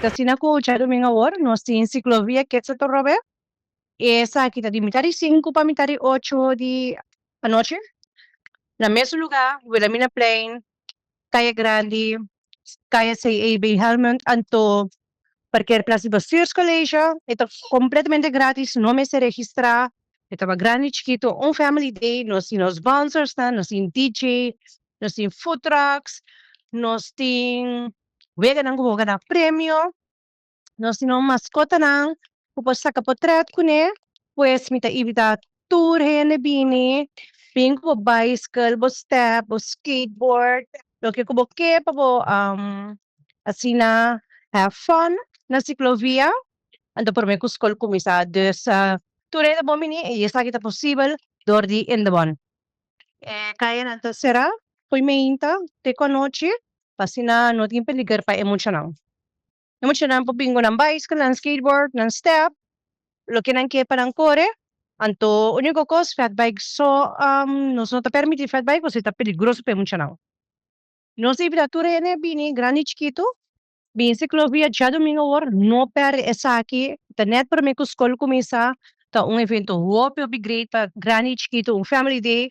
Kasi naku Djadumingu nos in Cyclovia Kids robe. Esa kita dimitari 5 pamitari 8 di anoche. Na mesmo lugar, Wilhelmina Plein, Kaya Grandi, Kaya say Wilhelmina Anto porque Place Bestuurscollege, ito completamente gratis, no me se registra. Ito ba grande chiquito, un family day, nos in sponsors na, nos in DJ, nos in food trucks, nos in wega ng gumawa na premio, nos in mascota ng upos sa kapotret ko ne, pues mita ibita tour hene bini, ping ko bicycle, bo step, bo skateboard, lo que kubo ke pa bo asina have fun na Cyclovia, ando prome ko skol kuminsa dus tour na bomini e esa kita possible dordi in the one. Kaya na to sera, poi meinta, te conosci, pasina no tin peligar pa emocional. Emocional po bingo ng bicycle, ng skateboard, ng step, lo que nan kepa ng kore, anto unico cos fat bike so nos no te permite fat bike così ta peligroso pe emocional. Non si virature ene bini grandi chiquito, bin Cyclovia Djadumingu no per esaki, ta net per me ko skol kuminsa, ta un evento hope be great pa grandi chiquito, un family day,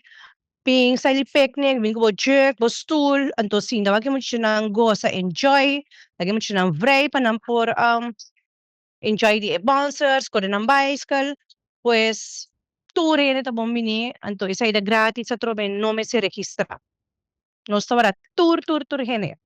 ping sali picnic, bin ko jerk, bo stool, anto sinda wagi mo siya nang go sa enjoy, lagi mo siya nang vrei pa nang por enjoy di bouncers, ko ng bicycle, pues tour ene ta bombini, anto isa ida gratis sa trobe no me se registra. No sta tour hene.